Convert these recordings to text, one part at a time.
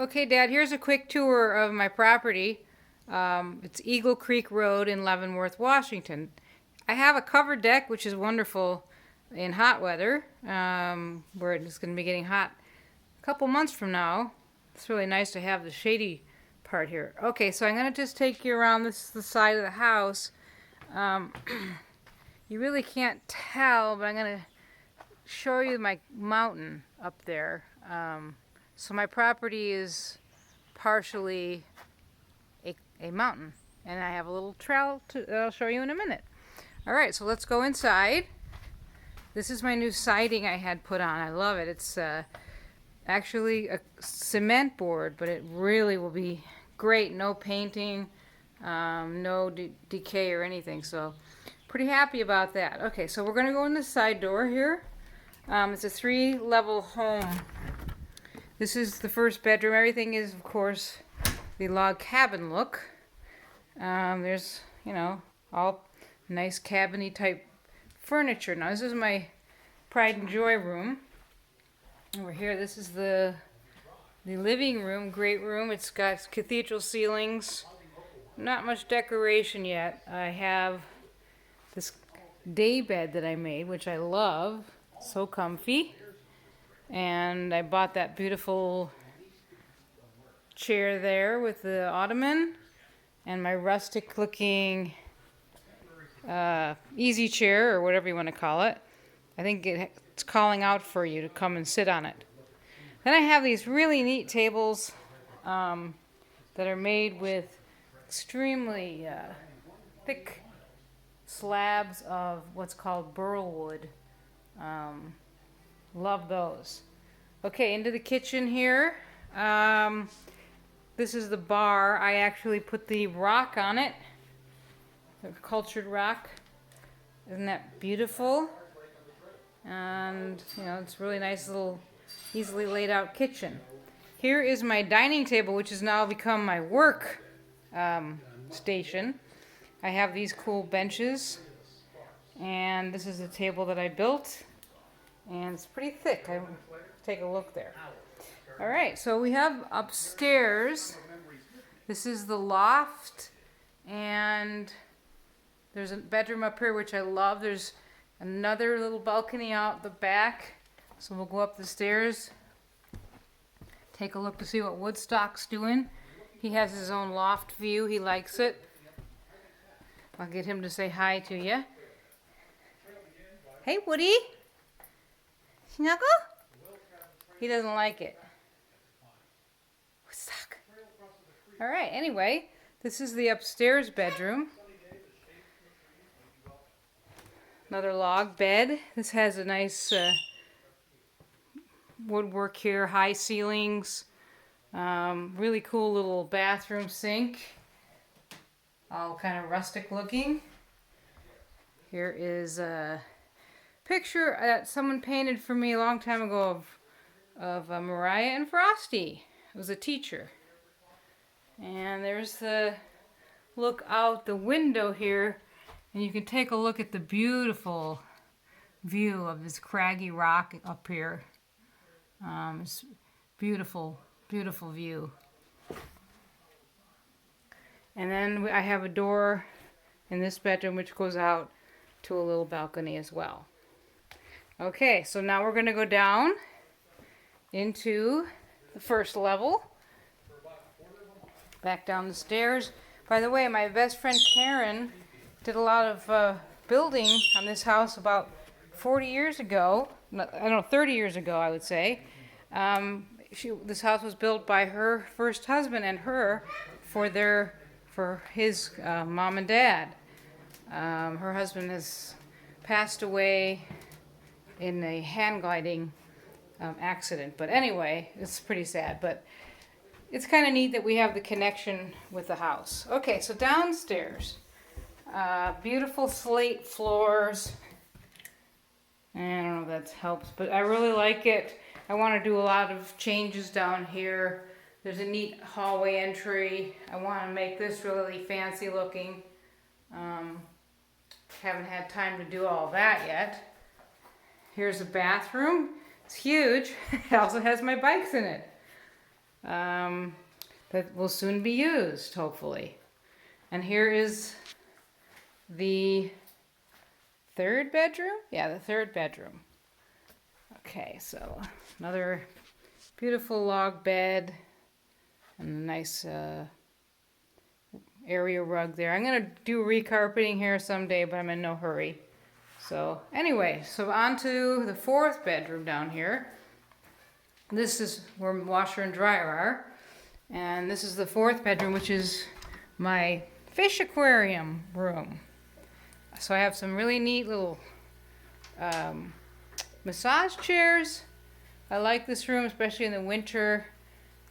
Okay, Dad, here's a quick tour of my property. It's Eagle Creek Road in Leavenworth, Washington. I have a covered deck, which is wonderful in hot weather, where it's going to be getting hot a couple months from now. It's really nice to have the shady part here. Okay, so I'm going to just take you around the side of the house. Um, you really can't tell, but I'm going to show you my mountain up there. So my property is partially a mountain, and I have a little trail that I'll show you in a minute. All right, so let's go inside. This is my new siding I had put on. I love it. It's actually a cement board, but it really will be great. No painting, no decay or anything. So pretty happy about that. Okay, so we're gonna go in the side door here. It's a 3-level home. This is the first bedroom. Everything is, of course, the log cabin look. There's, all nice cabiny type furniture. Now, this is my pride and joy room. Over here, this is the living room. Great room. It's got cathedral ceilings. Not much decoration yet. I have this day bed that I made, which I love. So comfy. And I bought that beautiful chair there with the ottoman and my rustic looking easy chair, or whatever you want to call it. I think it's calling out for you to come and sit on it. Then I have these really neat tables that are made with extremely thick slabs of what's called burl wood. Love those. Okay, into the kitchen here. This is the bar. I actually put the rock on it, the cultured rock. Isn't that beautiful? And, it's really nice little, easily laid out kitchen. Here is my dining table, which has now become my work station. I have these cool benches, and this is a table that I built, and it's pretty thick. Take a look there. All right, so we have upstairs. This is the loft, and there's a bedroom up here, which I love. There's another little balcony out the back. So we'll go up the stairs, take a look to see what Woodstock's doing. He has his own loft view. He likes it. I'll get him to say hi to you. Hey, Woody. Snuggle? He doesn't like it. Woodstock. All right, anyway, this is the upstairs bedroom. Another log bed. This has a nice woodwork here, high ceilings, really cool little bathroom sink, all kind of rustic looking. Here is a picture that someone painted for me a long time ago of Mariah and Frosty. It was a teacher. And there's the look out the window here, and you can take a look at the beautiful view of this craggy rock up here. It's beautiful, beautiful view. And then I have a door in this bedroom which goes out to a little balcony as well. Okay, so now we're going to go down into the first level. Back down the stairs. By the way, my best friend Karen did a lot of building on this house about 40 years ago. I don't know, 30 years ago, I would say. This house was built by her first husband and her for his mom and dad. Her husband has passed away in a hand gliding accident. But anyway, it's pretty sad. But it's kind of neat that we have the connection with the house. Okay, so downstairs. Beautiful slate floors. And I don't know if that helps, but I really like it. I want to do a lot of changes down here. There's a neat hallway entry. I want to make this really fancy looking. Haven't had time to do all that yet. Here's a bathroom. It's huge. It also has my bikes in it. that will soon be used, hopefully. And here is the third bedroom? Yeah, the third bedroom. Okay, so another beautiful log bed and a nice area rug there. I'm going to do recarpeting here someday, but I'm in no hurry. So anyway, so on to the fourth bedroom down here. This is where washer and dryer are. And this is the fourth bedroom, which is my fish aquarium room. So I have some really neat little massage chairs. I like this room, especially in the winter.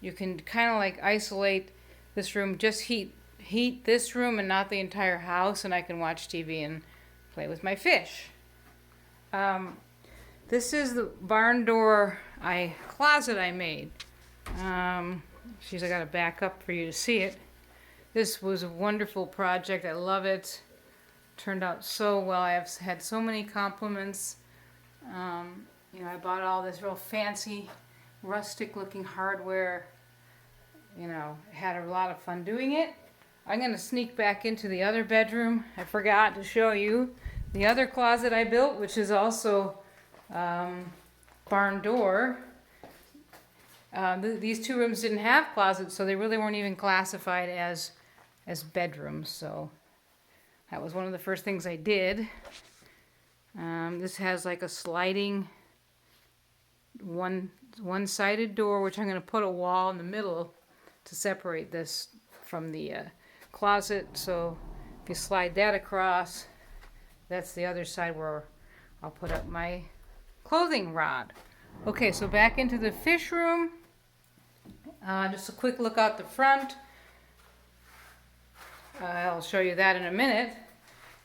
You can kind of like isolate this room, just heat this room and not the entire house, and I can watch TV and play with my fish. This is the barn door closet I made. I got to back up for you to see it. This was a wonderful project. I love it. Turned out so well. I have had so many compliments. I bought all this real fancy, rustic-looking hardware. Had a lot of fun doing it. I'm going to sneak back into the other bedroom. I forgot to show you the other closet I built, which is also barn door. These two rooms didn't have closets, so they really weren't even classified as bedrooms. So that was one of the first things I did. This has like a sliding one-sided door, which I'm going to put a wall in the middle to separate this from the closet. So if you slide that across, that's the other side where I'll put up my clothing rod. Okay, so back into the fish room. Just a quick look out the front. I'll show you that in a minute.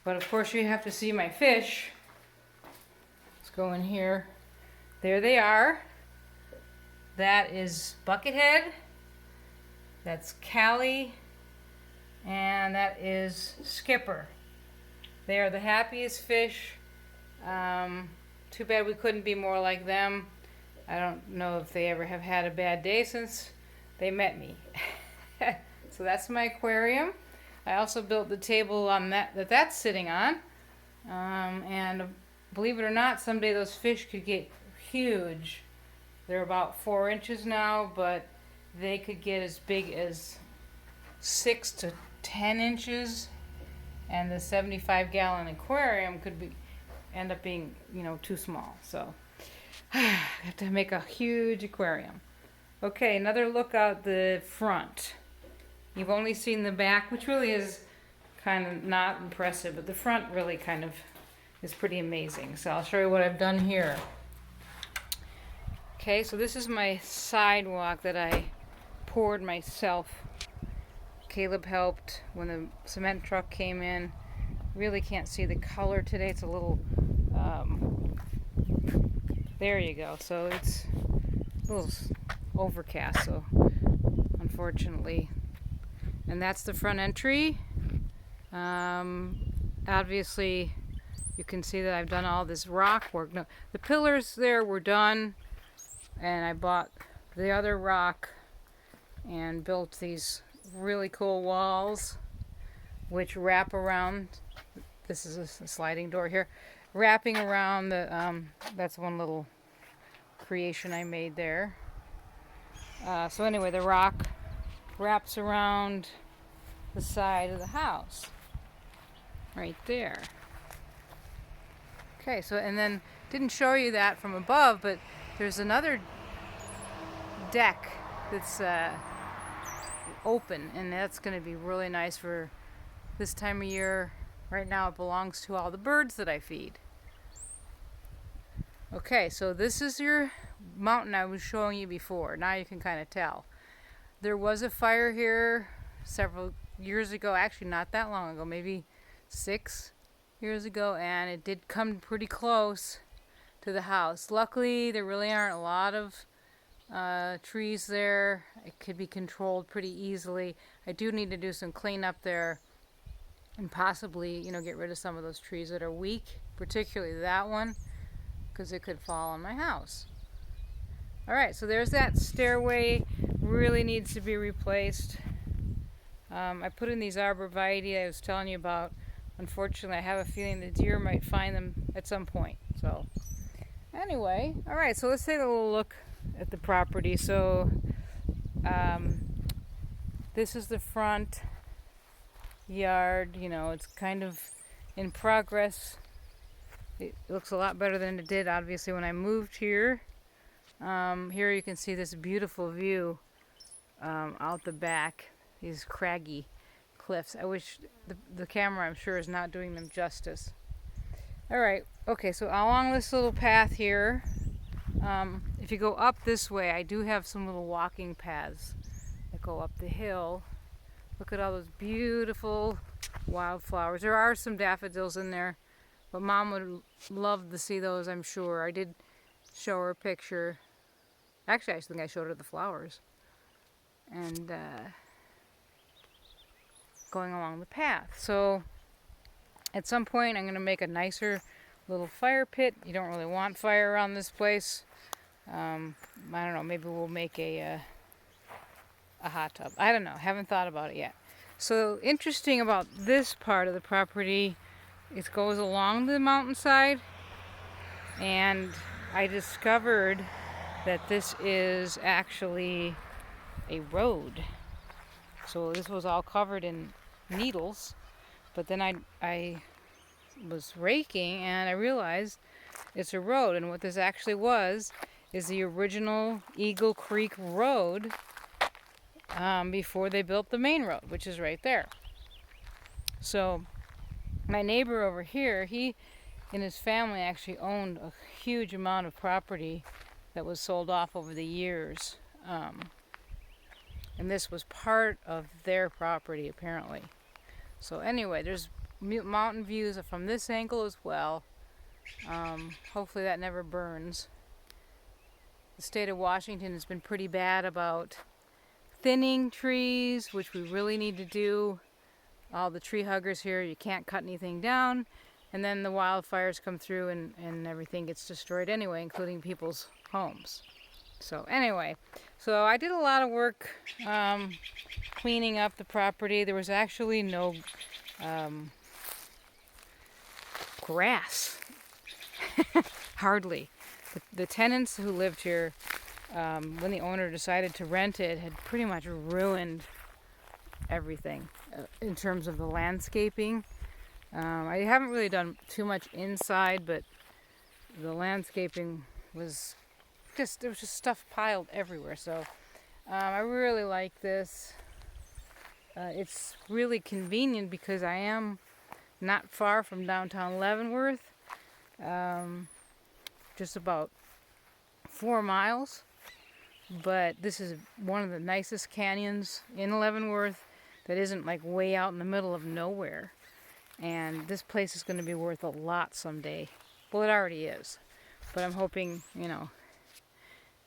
But of course you have to see my fish. Let's go in here. There they are. That is Buckethead. That's Callie. And that is Skipper. They are the happiest fish. Too bad we couldn't be more like them. I don't know if they ever have had a bad day since they met me. So that's my aquarium. I also built the table on that's sitting on. And believe it or not, someday those fish could get huge. They're about 4 inches now, but they could get as big as 6 to 10 inches. And the 75-gallon aquarium could end up being, too small. So I have to make a huge aquarium. Okay, another look out the front. You've only seen the back, which really is kind of not impressive, but the front really kind of is pretty amazing. So I'll show you what I've done here. Okay, so this is my sidewalk that I poured myself. Caleb helped when the cement truck came in. Really can't see the color today. It's a little, there you go. So it's a little overcast, so unfortunately. And that's the front entry. Obviously, you can see that I've done all this rock work. No, the pillars there were done, and I bought the other rock and built these really cool walls, which wrap around. This is a sliding door here, wrapping around the. That's one little creation I made there. So anyway, the rock wraps around the side of the house, right there. Okay, so and then didn't show you that from above, but there's another deck that's open, and that's going to be really nice for this time of year. Right now it belongs to all the birds that I feed. Okay, so this is your mountain I was showing you before. Now you can kind of tell. There was a fire here several years ago, actually not that long ago, maybe 6 years ago, and it did come pretty close to the house. Luckily, there really aren't a lot of trees there. It could be controlled pretty easily. I do need to do some cleanup there and possibly, get rid of some of those trees that are weak, particularly that one, because it could fall on my house. All right, so there's that stairway. Really needs to be replaced. I put in these arborvitae I was telling you about. Unfortunately, I have a feeling the deer might find them at some point. So anyway, all right, so let's take a little look at the property. So this is the front yard. You know, it's kind of in progress. It looks a lot better than it did, obviously, when I moved here. Here you can see this beautiful view out the back, these craggy cliffs. I wish the camera, I'm sure, is not doing them justice. All right, okay, so along this little path here, if you go up this way, I do have some little walking paths that go up the hill. Look at all those beautiful wildflowers. There are some daffodils in there, but Mom would love to see those, I'm sure. I did show her a picture. Actually, I think I showed her the flowers. And going along the path. So at some point I'm going to make a nicer little fire pit. You don't really want fire around this place. I don't know, maybe we'll make a hot tub. I don't know, haven't thought about it yet. So interesting about this part of the property, it goes along the mountainside, and I discovered that this is actually a road. So this was all covered in needles, but then I was raking and I realized it's a road, and what this actually was is the original Eagle Creek Road before they built the main road, which is right there. So my neighbor over here, he and his family actually owned a huge amount of property that was sold off over the years. And this was part of their property, apparently. So anyway, there's mountain views from this angle as well. Hopefully that never burns. The state of Washington has been pretty bad about thinning trees, which we really need to do. All the tree huggers here, you can't cut anything down. And then the wildfires come through and everything gets destroyed anyway, including people's homes. So anyway, so I did a lot of work cleaning up the property. There was actually no grass, hardly. The tenants who lived here, when the owner decided to rent it, had pretty much ruined everything in terms of the landscaping. I haven't really done too much inside, but the landscaping was there was just stuff piled everywhere. So I really like this. It's really convenient because I am not far from downtown Leavenworth, just about 4 miles. But this is one of the nicest canyons in Leavenworth that isn't like way out in the middle of nowhere. And this place is going to be worth a lot someday. Well, it already is. But I'm hoping, you know,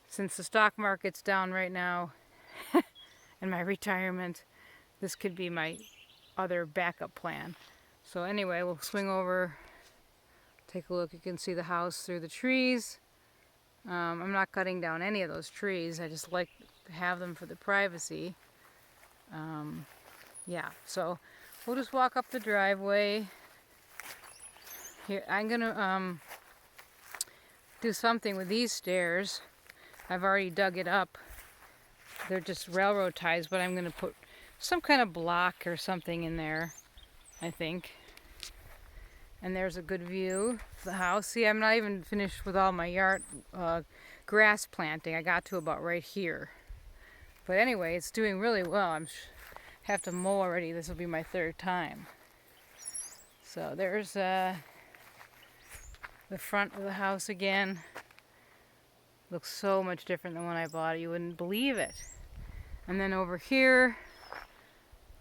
since the stock market's down right now and my retirement, this could be my other backup plan. So anyway, we'll swing over, take a look. You can see the house through the trees. I'm not cutting down any of those trees. I just like to have them for the privacy. Yeah, so we'll just walk up the driveway. Here, I'm gonna do something with these stairs. I've already dug it up. They're just railroad ties, but I'm gonna put some kind of block or something in there, I think. And there's a good view of the house. See, I'm not even finished with all my yard grass planting. I got to about right here. But anyway, it's doing really well. I'm have to mow already. This will be my 3rd time. So there's the front of the house again. Looks so much different than when I bought it. You wouldn't believe it. And then over here,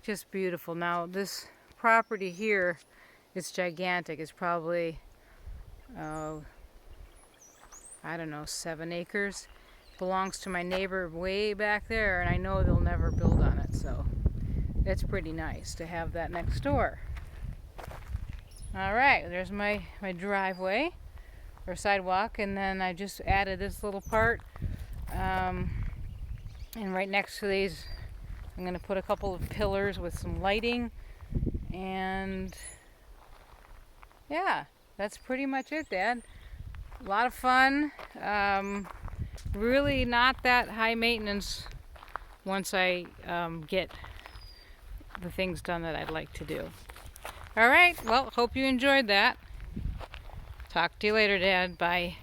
just beautiful. Now this property here, it's gigantic. It's probably, I don't know, 7 acres. Belongs to my neighbor way back there, and I know they'll never build on it, so it's pretty nice to have that next door. All right, there's my driveway or sidewalk, and then I just added this little part And right next to these, I'm going to put a couple of pillars with some lighting. And yeah, that's pretty much it, Dad. A lot of fun. Really not that high maintenance once I get the things done that I'd like to do. All right, well, hope you enjoyed that. Talk to you later, Dad. Bye.